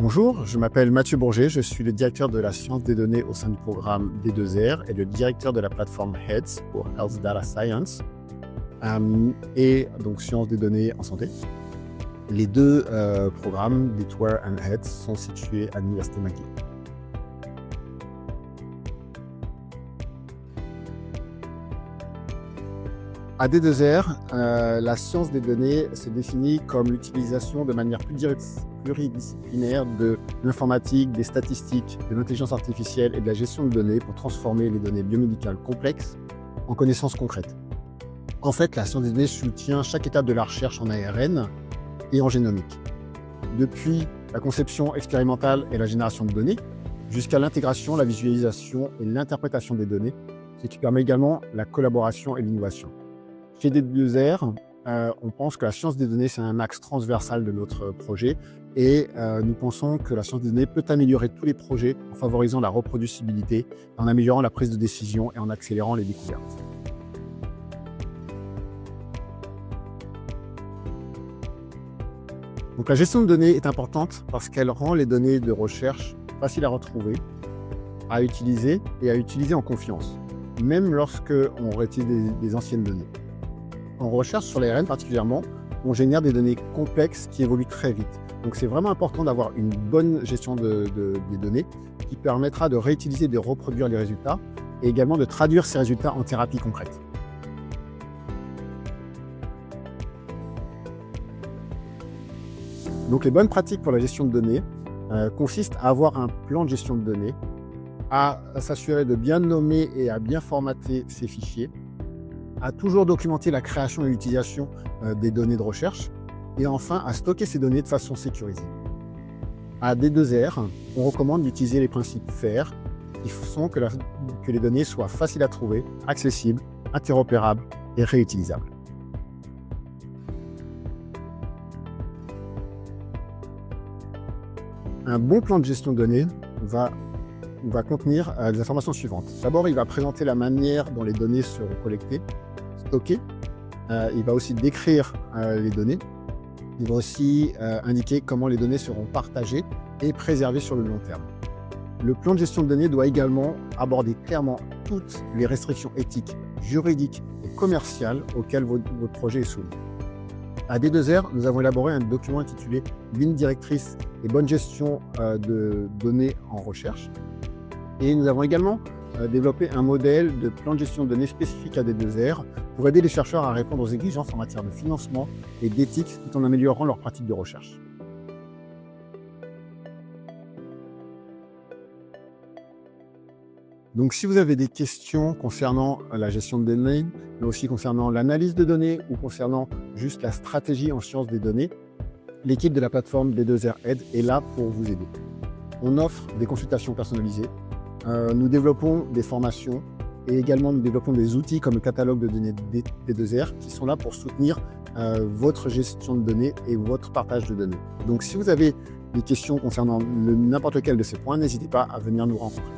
Bonjour, je m'appelle Mathieu Bourget, je suis le directeur de la science des données au sein du programme D2R et le directeur de la plateforme HEADS pour Health Data Science et donc sciences des données en santé. Les deux programmes, D2R et HEADS, sont situés à l'Université McGill. À D2R, la science des données se définit comme l'utilisation de manière pluridisciplinaire de l'informatique, des statistiques, de l'intelligence artificielle et de la gestion de données pour transformer les données biomédicales complexes en connaissances concrètes. En fait, la science des données soutient chaque étape de la recherche en ARN et en génomique. Depuis la conception expérimentale et la génération de données, jusqu'à l'intégration, la visualisation et l'interprétation des données, ce qui permet également la collaboration et l'innovation. Chez D2R, on pense que la science des données, c'est un axe transversal de notre projet et nous pensons que la science des données peut améliorer tous les projets en favorisant la reproducibilité, en améliorant la prise de décision et en accélérant les découvertes. Donc la gestion de données est importante parce qu'elle rend les données de recherche faciles à retrouver, à utiliser et à utiliser en confiance, même lorsque on réutilise des anciennes données. En recherche sur l'ARN particulièrement, on génère des données complexes qui évoluent très vite. Donc c'est vraiment important d'avoir une bonne gestion des données qui permettra de réutiliser et de reproduire les résultats et également de traduire ces résultats en thérapie concrète. Donc les bonnes pratiques pour la gestion de données consistent à avoir un plan de gestion de données, à s'assurer de bien nommer et à bien formater ces fichiers, à toujours documenter la création et l'utilisation des données de recherche, et enfin à stocker ces données de façon sécurisée. À D2R, on recommande d'utiliser les principes FAIR, qui font que les données soient faciles à trouver, accessibles, interopérables et réutilisables. Un bon plan de gestion de données va contenir les informations suivantes. D'abord, il va présenter la manière dont les données seront collectées, stockées. Il va aussi décrire les données. Il va aussi indiquer comment les données seront partagées et préservées sur le long terme. Le plan de gestion de données doit également aborder clairement toutes les restrictions éthiques, juridiques et commerciales auxquelles votre projet est soumis. À D2R, nous avons élaboré un document intitulé « Ligne directrice et bonne gestion de données en recherche ». Et nous avons également développé un modèle de plan de gestion de données spécifique à D2R pour aider les chercheurs à répondre aux exigences en matière de financement et d'éthique tout en améliorant leurs pratiques de recherche. Donc si vous avez des questions concernant la gestion de données, mais aussi concernant l'analyse de données ou concernant juste la stratégie en sciences des données, l'équipe de la plateforme D2R Aide est là pour vous aider. On offre des consultations personnalisées, nous développons des formations et également nous développons des outils comme le catalogue de données D2R qui sont là pour soutenir votre gestion de données et votre partage de données. Donc si vous avez des questions concernant n'importe lequel de ces points, n'hésitez pas à venir nous rencontrer.